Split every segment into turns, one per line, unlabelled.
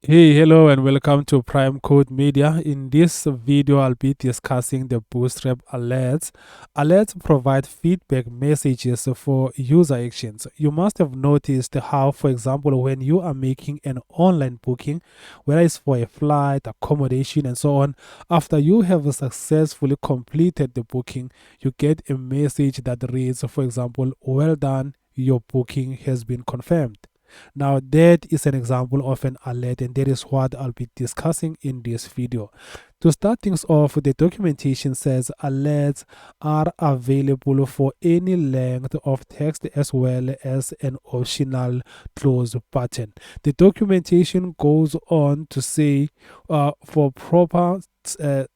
Hey, hello, and welcome to Prime Code Media. In this video, I'll be discussing the Bootstrap Alerts. Alerts provide feedback messages for user actions. You must have noticed how, for example, when you are making an online booking, whether it's for a flight, accommodation, and so on, after you have successfully completed the booking, you get a message that reads, for example, "Well done, your booking has been confirmed." Now that is an example of an alert, and that is what I'll be discussing in this video. To start things off, the documentation says alerts are available for any length of text as well as an optional close button. The documentation goes on to say for proper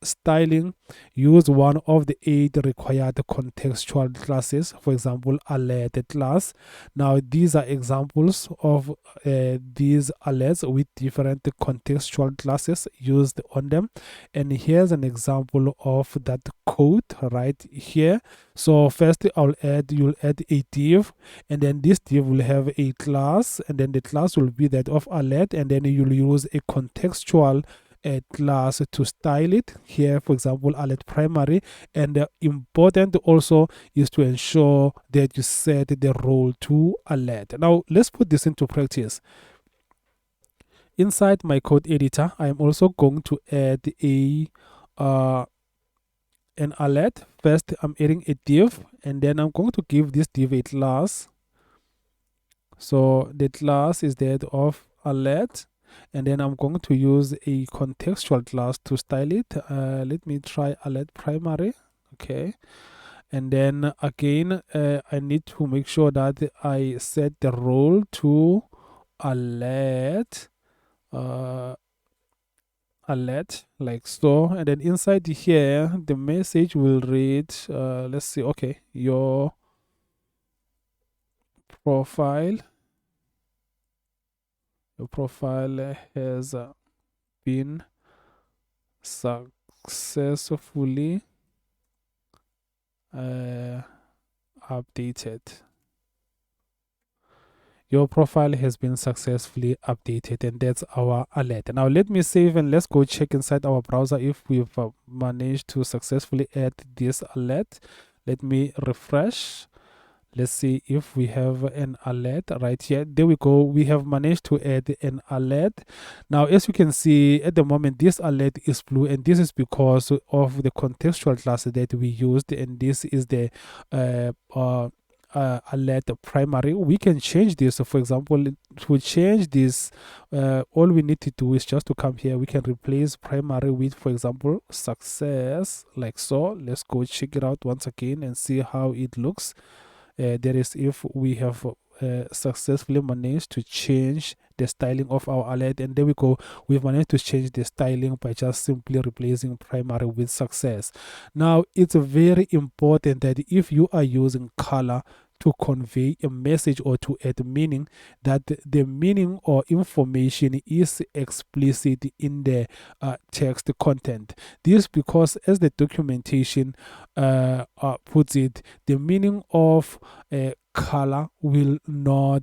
styling, use one of the 8 required contextual classes, for example, alert class. Now, these are examples of these alerts with different contextual classes used on them. And here's an example of that code right here. So first you'll add a div, and then this div will have a class, and then the class will be that of alert, and then you'll use a contextual class to style it. Here, for example, alert primary. And important also is to ensure that you set the role to alert. Now let's put this into practice. Inside my code editor, I am also going to add an alert. First, I'm adding a div, and then I'm going to give this div a class. So the class is that of alert, and then I'm going to use a contextual class to style it. Let me try alert primary. Okay. And then again, I need to make sure that I set the role to alert. Alert like so, and then inside here the message will read, let's see, okay, your profile has been successfully updated. Your profile has been successfully updated, and that's our alert. Now let me save, and let's go check inside our browser if we've managed to successfully add this alert. Let me refresh. Let's see if we have an alert right here. There we go. We have managed to add an alert. Now, as you can see at the moment, this alert is blue, and this is because of the contextual class that we used, and this is the alert primary. We can change this. So for example, to change this, all we need to do is just to come here. We can replace primary with, for example, success, like so. Let's go check it out once again and see how it looks. That is if we have successfully managed to change the styling of our alert. And there we go, we've managed to change the styling by just simply replacing primary with success. Now it's very important that if you are using color to convey a message or to add meaning, that the meaning or information is explicit in the text content. This because, as the documentation puts it, the meaning of color will not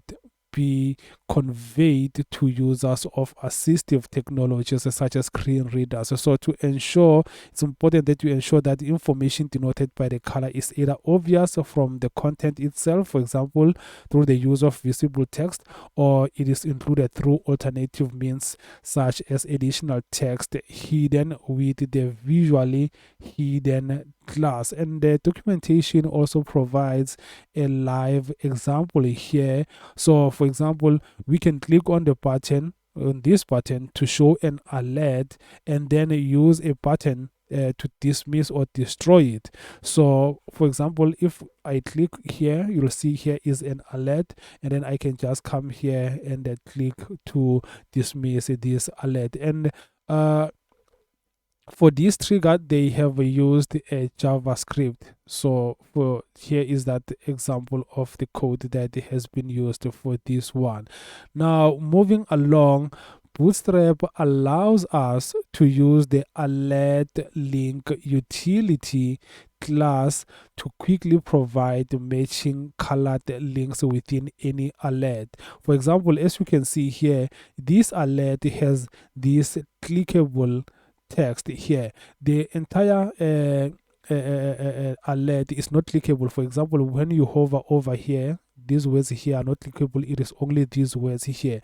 be conveyed to users of assistive technologies such as screen readers. So to ensure, it's important that you ensure that the information denoted by the color is either obvious from the content itself, for example, through the use of visible text, or it is included through alternative means such as additional text hidden with the visually hidden class. And the documentation also provides a live example here. So for example, we can click on the button, on this button, to show an alert, and then use a button to dismiss or destroy it. So for example, if I click here, you'll see here is an alert, and then I can just come here and click to dismiss this alert. And for this trigger, they have used a JavaScript. So for here is that example of the code that has been used for this one. Now moving along, Bootstrap allows us to use the alert link utility class to quickly provide matching colored links within any alert. For example, as you can see here, this alert has this clickable text here. The entire alert is not clickable. For example, when you hover over here, these words here are not clickable. It is only these words here.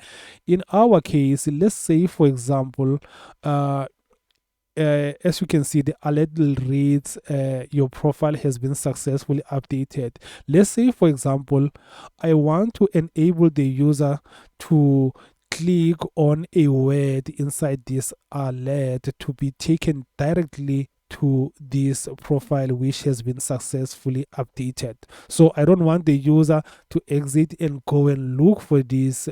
In our case, let's say, for example, as you can see, the alert reads your profile has been successfully updated. Let's say, for example, I want to enable the user to click on a word inside this alert to be taken directly to this profile which has been successfully updated. So I don't want the user to exit and go and look for this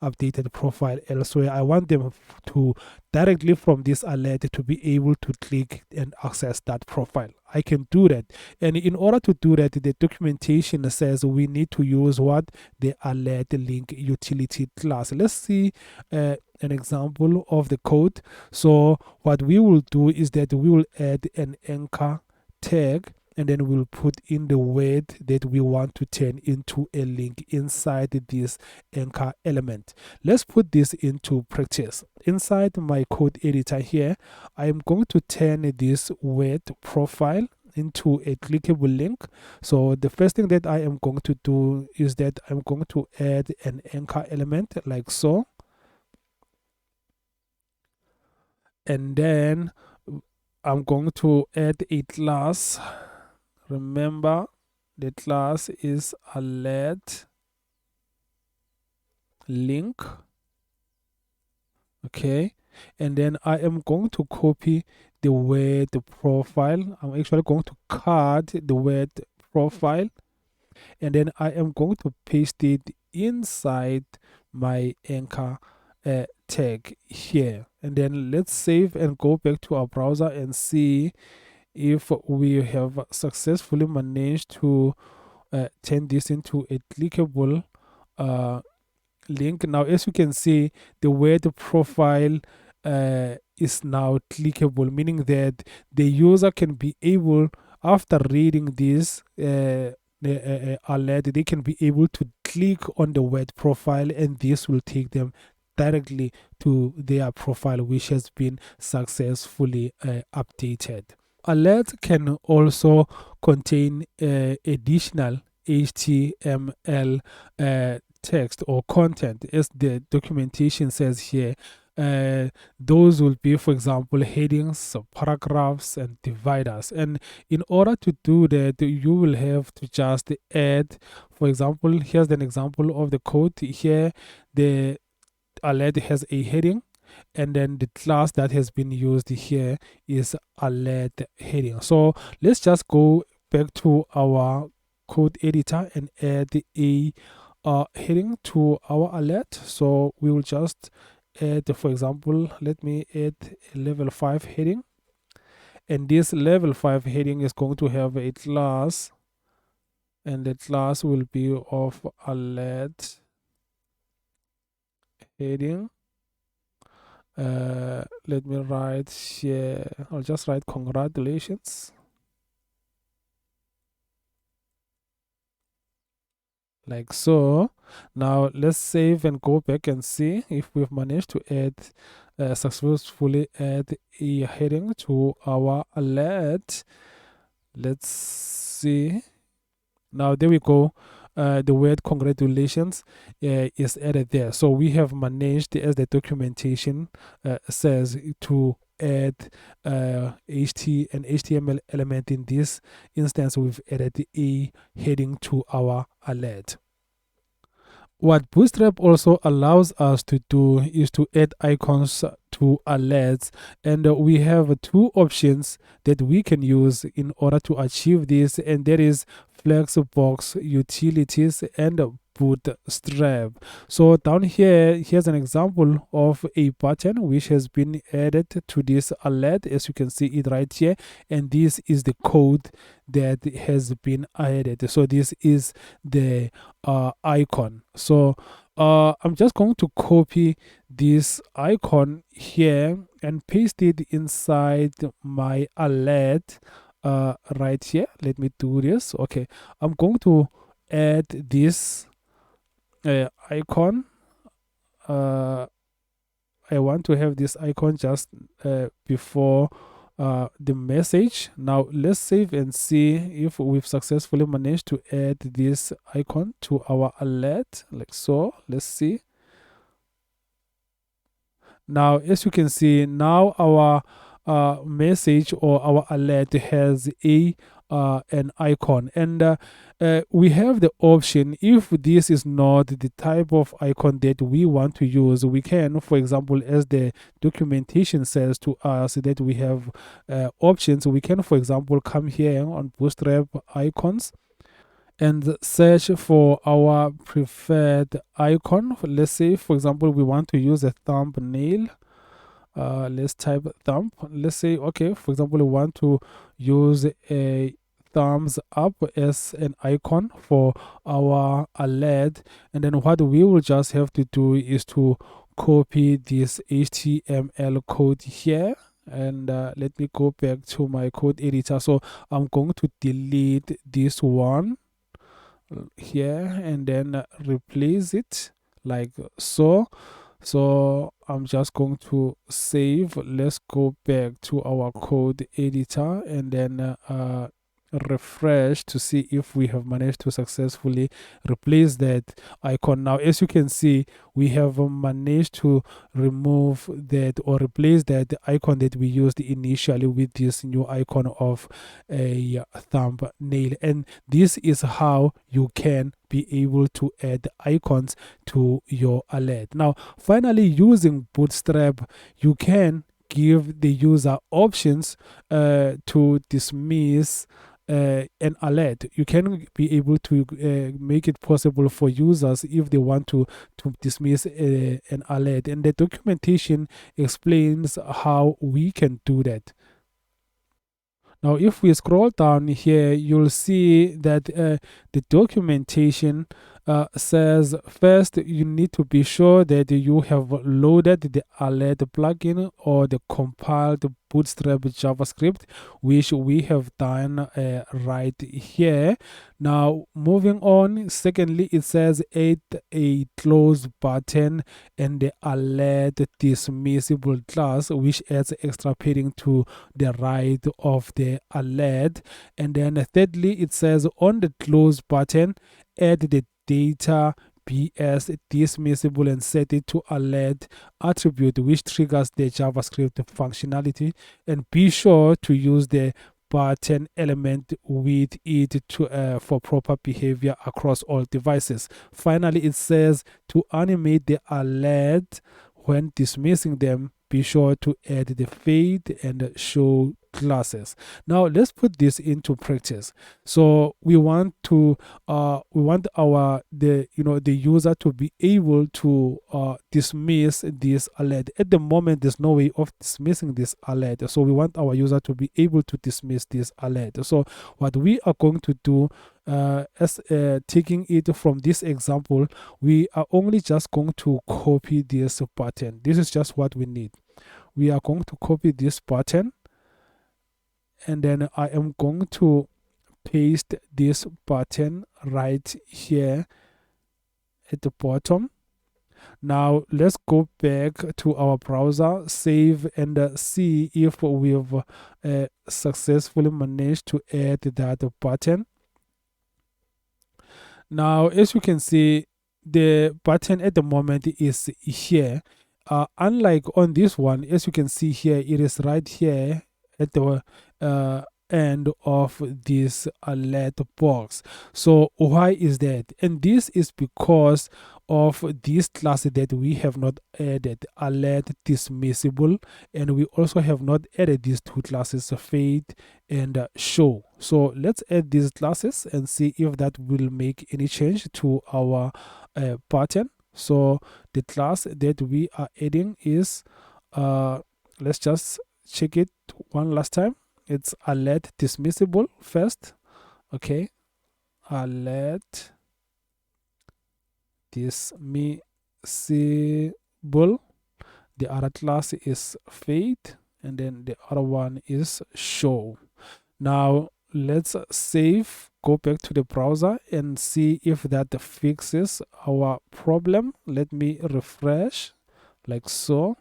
updated profile elsewhere. I want them to directly from this alert to be able to click and access that profile. I can do that. And in order to do that, the documentation says we need to use what? The alert link utility class. Let's see an example of the code. So what we will do is that we will add an anchor tag, and then we'll put in the word that we want to turn into a link inside this anchor element. Let's put this into practice. Inside my code editor here, I am going to turn this word profile into a clickable link. So the first thing that I am going to do is that I'm going to add an anchor element like so. And then I'm going to add a class. Remember, the class is alert link. Okay, and then I am going to copy the word profile. I'm actually going to cut the word profile, and then I am going to paste it inside my anchor tag here. And then let's save and go back to our browser and see if we have successfully managed to turn this into a clickable link. Now, as you can see, the word profile is now clickable, meaning that the user can be able, after reading this alert, they can be able to click on the word profile, and this will take them directly to their profile which has been successfully updated. Alert can also contain additional HTML text or content, as the documentation says here. Those will be, for example, headings, paragraphs, and dividers. And in order to do that, you will have to just add, for example, here's an example of the code. Here, the alert has a heading, and then the class that has been used here is alert heading. So let's just go back to our code editor and add a heading to our alert. So we will just add, for example, let me add a level 5 heading, and this level 5 heading is going to have a class, and the class will be of alert heading. Let me write here, I'll just write congratulations like so. Now let's save and go back and see if we've managed to add successfully add a heading to our alert. Let's see. Now there we go. The word congratulations is added there. So we have managed, as the documentation says, to add an HTML element. In this instance, we've added a heading to our alert. What Bootstrap also allows us to do is to add icons to alerts, and we have two options that we can use in order to achieve this, and that is Flexbox Utilities and Bootstrap. So down here, here's an example of a button which has been added to this alert, as you can see it right here, and this is the code that has been added. So this is the icon. So I'm just going to copy this icon here and paste it inside my alert right here. Let me do this. Okay, I'm going to add this icon. I want to have this icon just before the message. Now let's save and see if we've successfully managed to add this icon to our alert, like so. Let's see. Now, as you can see, now our message or our alert has an icon, and we have the option. If this is not the type of icon that we want to use, we can, for example, as the documentation says to us that we have options, we can, for example, come here on Bootstrap icons and search for our preferred icon. Let's say, for example, we want to use a thumbnail. Let's type thumb. Let's say, okay, for example, we want to use a thumbs up as an icon for our alert, and then what we will just have to do is to copy this HTML code here. And let me go back to my code editor. So I'm going to delete this one here and then replace it like so. So I'm just going to save. Let's go back to our code editor and then refresh to see if we have managed to successfully replace that icon. Now, as you can see, we have managed to remove that or replace that icon that we used initially with this new icon of a thumbnail. And this is how you can be able to add icons to your alert. Now, finally, using Bootstrap, you can give the user options to dismiss an alert. You can be able to make it possible for users if they want to dismiss an alert, and the documentation explains how we can do that. Now, if we scroll down here, you'll see that the documentation says first you need to be sure that you have loaded the alert plugin or the compiled Bootstrap JavaScript, which we have done right here. Now, moving on, secondly, it says add a close button and the alert dismissible class, which adds extra padding to the right of the alert. And then thirdly, it says on the close button, add the data BS dismissible and set it to alert attribute, which triggers the JavaScript functionality, and be sure to use the button element with it to for proper behavior across all devices. Finally, it says to animate the alert when dismissing them, be sure to add the fade and show classes. Now let's put this into practice. So we want to the user to be able to dismiss this alert. At the moment, there's no way of dismissing this alert, so we want our user to be able to dismiss this alert. So what we are going to do, as taking it from this example, we are only just going to copy this button. This is just what we need. We are going to copy this button, and then I am going to paste this button right here at the bottom. Now let's go back to our browser, save, and see if we've successfully managed to add that button. Now, as you can see, the button at the moment is here. Unlike on this one, as you can see here, it is right here at the end of this alert box. So why is that? And this is because of this class that we have not added, alert dismissible, and we also have not added these two classes, fade and show. So let's add these classes and see if that will make any change to our button. So the class that we are adding is let's just check it one last time. It's alert dismissible first. Okay, alert dismissible. The other class is fade, and then the other one is show. Now let's save, go back to the browser and see if that fixes our problem. Let me refresh like so.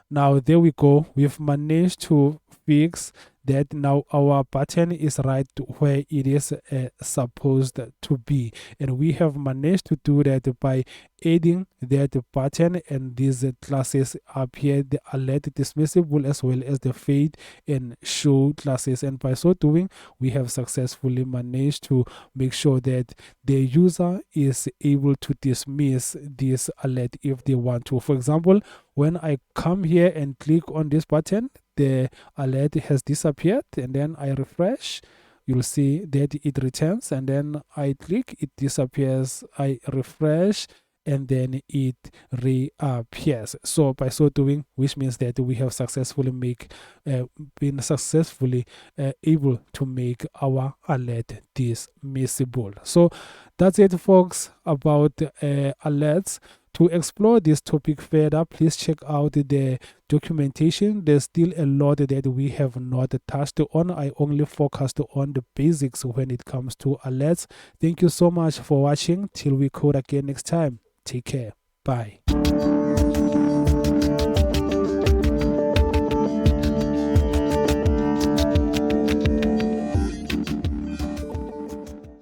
Now there we go, we've managed to fix that. Now our button is right where it is supposed to be, and we have managed to do that by adding that button and these classes up here, the alert dismissible as well as the fade and show classes. And by so doing, we have successfully managed to make sure that the user is able to dismiss this alert if they want to. For example, when I come here and click on this button, the alert has disappeared, and then I refresh, you'll see that it returns, and then I click, it disappears, I refresh, and then it reappears. So by so doing, which means that we have successfully been successfully able to make our alert dismissible. So that's it, folks, about alerts. To explore this topic further, please check out the documentation. There's still a lot that we have not touched on. I only focused on the basics when it comes to alerts. Thank you so much for watching. Till we code again next time. Take care. Bye.